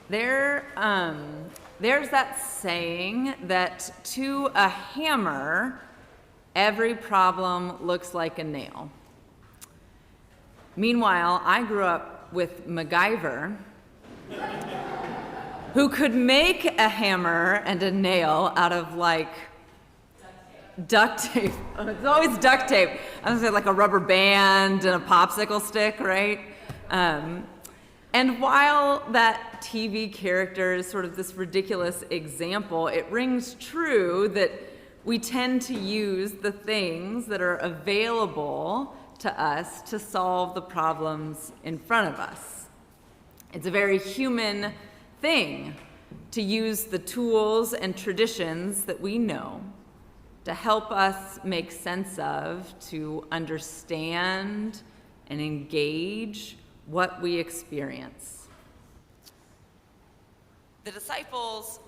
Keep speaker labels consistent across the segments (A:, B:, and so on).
A: There's that saying that to a hammer, every problem looks like a nail. Meanwhile, I grew up with MacGyver, who could make a hammer and a nail out of duct tape. It's always duct tape. I was gonna say like a rubber band and a popsicle stick, right? And while that TV character is sort of this ridiculous example, it rings true that we tend to use the things that are available to us to solve the problems in front of us. It's a very human thing to use the tools and traditions that we know to help us make sense of, to understand and engage what we experience. The disciples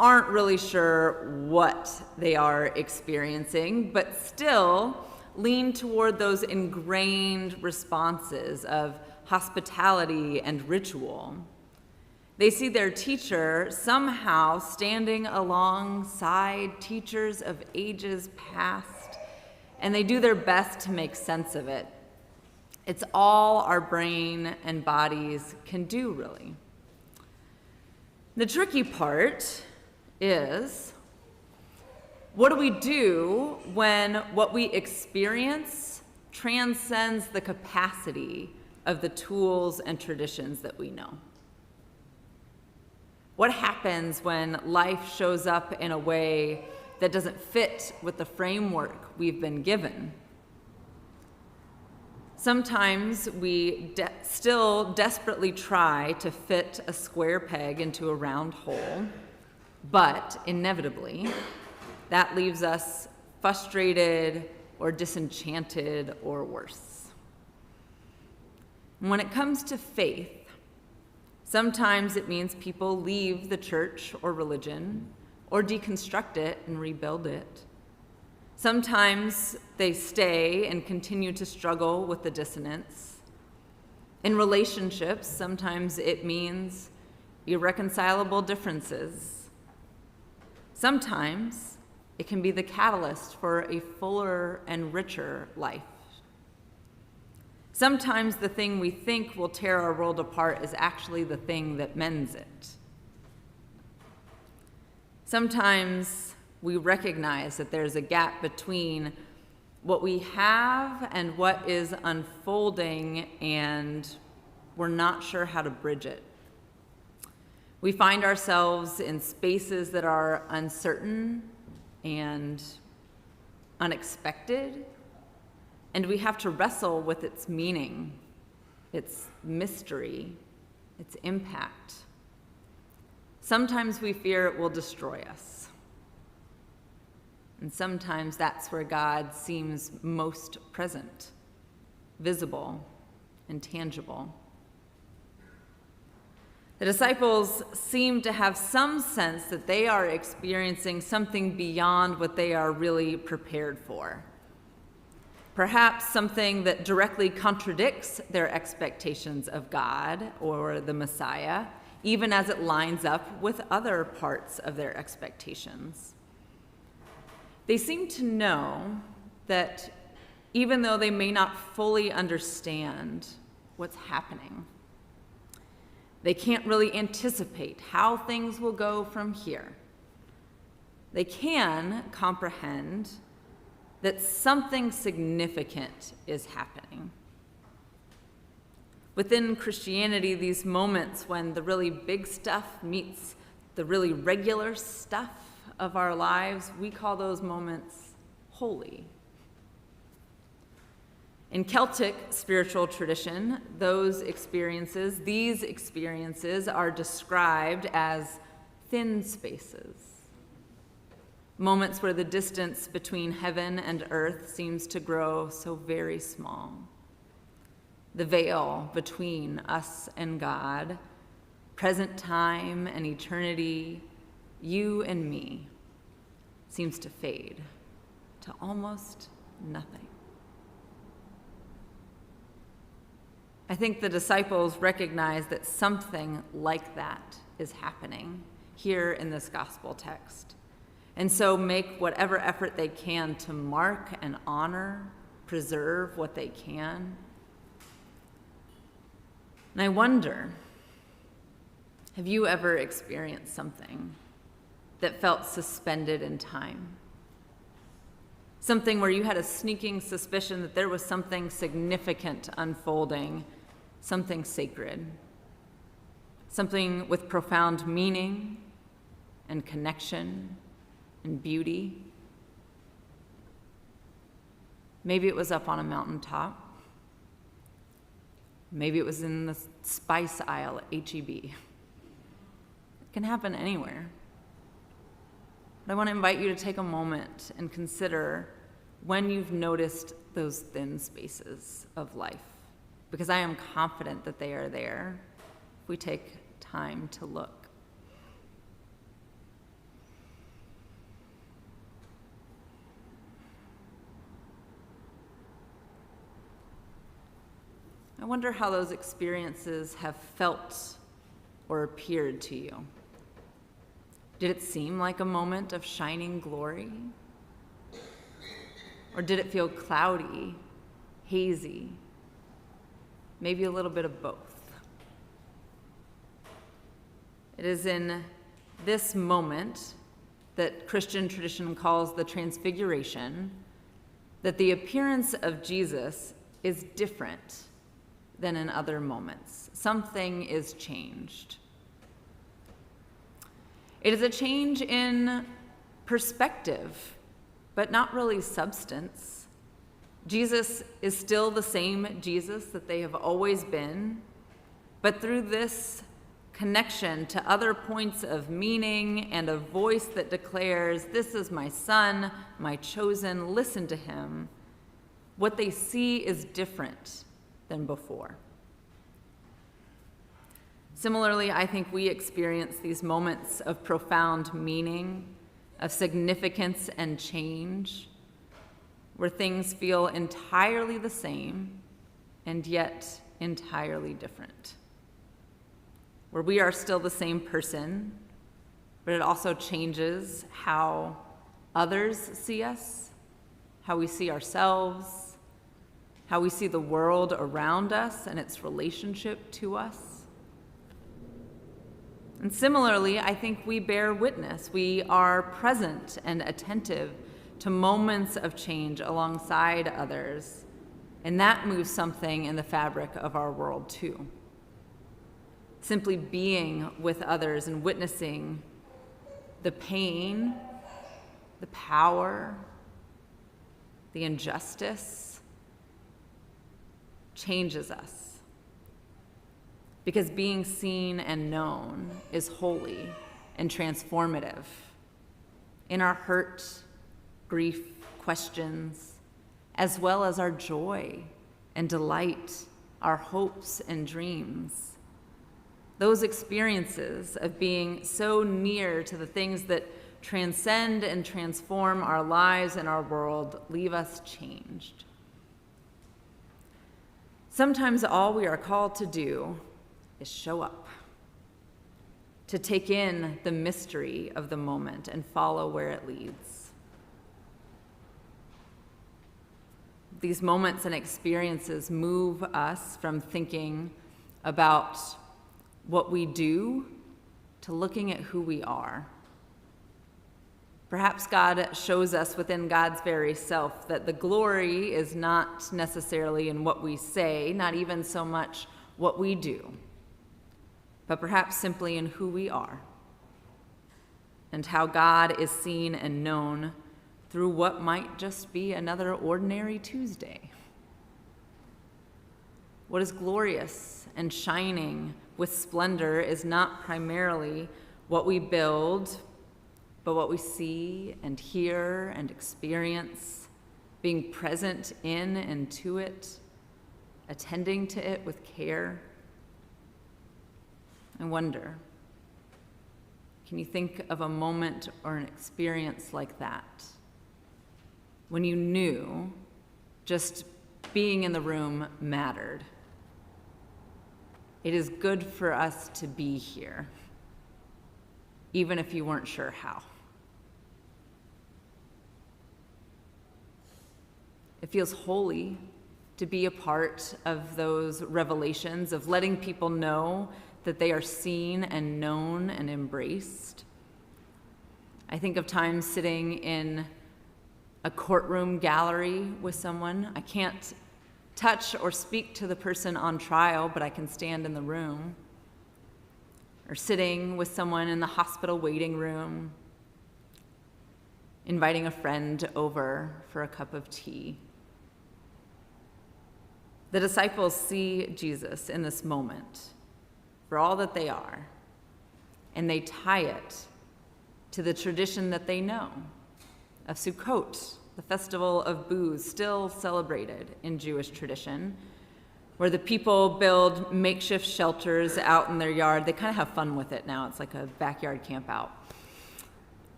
A: aren't really sure what they are experiencing, but still lean toward those ingrained responses of hospitality and ritual. They see their teacher somehow standing alongside teachers of ages past, and they do their best to make sense of it. It's all our brain and bodies can do, really. The tricky part is, what do we do when what we experience transcends the capacity of the tools and traditions that we know? What happens when life shows up in a way that doesn't fit with the framework we've been given? Sometimes we still desperately try to fit a square peg into a round hole, but inevitably, that leaves us frustrated or disenchanted or worse. When it comes to faith, sometimes it means people leave the church or religion or deconstruct it and rebuild it. Sometimes they stay and continue to struggle with the dissonance. In relationships, sometimes it means irreconcilable differences. Sometimes it can be the catalyst for a fuller and richer life. Sometimes the thing we think will tear our world apart is actually the thing that mends it. Sometimes we recognize that there's a gap between what we have and what is unfolding, and we're not sure how to bridge it. We find ourselves in spaces that are uncertain and unexpected, and we have to wrestle with its meaning, its mystery, its impact. Sometimes we fear it will destroy us. And sometimes that's where God seems most present, visible, and tangible. The disciples seem to have some sense that they are experiencing something beyond what they are really prepared for. Perhaps something that directly contradicts their expectations of God or the Messiah, even as it lines up with other parts of their expectations. They seem to know that even though they may not fully understand what's happening, they can't really anticipate how things will go from here. They can comprehend that something significant is happening. Within Christianity, these moments when the really big stuff meets the really regular stuff of our lives, we call those moments holy. In Celtic spiritual tradition, these experiences are described as thin spaces, moments where the distance between heaven and earth seems to grow so very small. The veil between us and God, present time and eternity, you and me, seems to fade to almost nothing. I think the disciples recognize that something like that is happening here in this gospel text, and so make whatever effort they can to mark and honor, preserve what they can. And I wonder, have you ever experienced something that felt suspended in time? Something where you had a sneaking suspicion that there was something significant unfolding, something sacred, something with profound meaning and connection and beauty. Maybe it was up on a mountaintop. Maybe it was in the spice aisle at H-E-B. It can happen anywhere. But I want to invite you to take a moment and consider when you've noticed those thin spaces of life, because I am confident that they are there if we take time to look. I wonder how those experiences have felt or appeared to you. Did it seem like a moment of shining glory? Or did it feel cloudy, hazy, maybe a little bit of both? It is in this moment that Christian tradition calls the Transfiguration that the appearance of Jesus is different than in other moments. Something is changed. It is a change in perspective, but not really substance. Jesus is still the same Jesus that they have always been, but through this connection to other points of meaning and a voice that declares, "This is my son, my chosen, listen to him," what they see is different than before. Similarly, I think we experience these moments of profound meaning, of significance and change, where things feel entirely the same and yet entirely different. Where we are still the same person, but it also changes how others see us, how we see ourselves, how we see the world around us and its relationship to us. And similarly, I think we bear witness. We are present and attentive to moments of change alongside others, and that moves something in the fabric of our world too. Simply being with others and witnessing the pain, the power, the injustice changes us. Because being seen and known is holy and transformative. In our hurt, grief, questions, as well as our joy and delight, our hopes and dreams. Those experiences of being so near to the things that transcend and transform our lives and our world leave us changed. Sometimes all we are called to do is show up, to take in the mystery of the moment and follow where it leads. These moments and experiences move us from thinking about what we do to looking at who we are. Perhaps God shows us within God's very self that the glory is not necessarily in what we say, not even so much what we do, but perhaps simply in who we are and how God is seen and known through what might just be another ordinary Tuesday. What is glorious and shining with splendor is not primarily what we build, but what we see and hear and experience, being present in and to it, attending to it with care. I wonder, can you think of a moment or an experience like that when you knew just being in the room mattered, It is good for us to be here, even if you weren't sure how. It feels holy to be a part of those revelations, of letting people know that they are seen and known and embraced. I think of times sitting in a courtroom gallery with someone. I can't touch or speak to the person on trial, but I can stand in the room. Or sitting with someone in the hospital waiting room, inviting a friend over for a cup of tea. The disciples see Jesus in this moment for all that they are, and they tie it to the tradition that they know of Sukkot, the festival of booths, still celebrated in Jewish tradition, where the people build makeshift shelters out in their yard. They kind of have fun with it now. It's like a backyard camp out.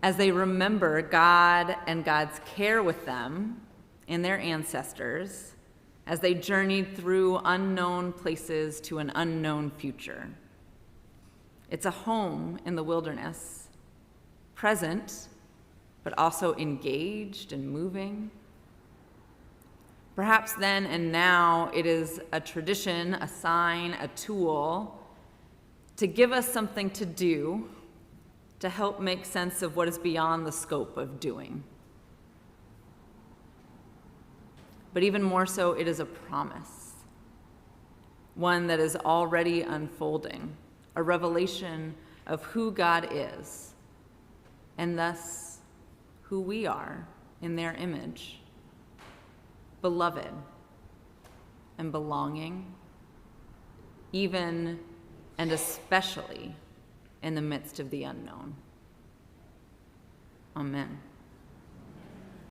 A: As they remember God and God's care with them and their ancestors, as they journeyed through unknown places to an unknown future. It's a home in the wilderness, present, but also engaged and moving. Perhaps then and now it is a tradition, a sign, a tool to give us something to do to help make sense of what is beyond the scope of doing. But even more so, it is a promise, one that is already unfolding, a revelation of who God is, and thus who we are in their image, beloved and belonging, even and especially in the midst of the unknown. Amen.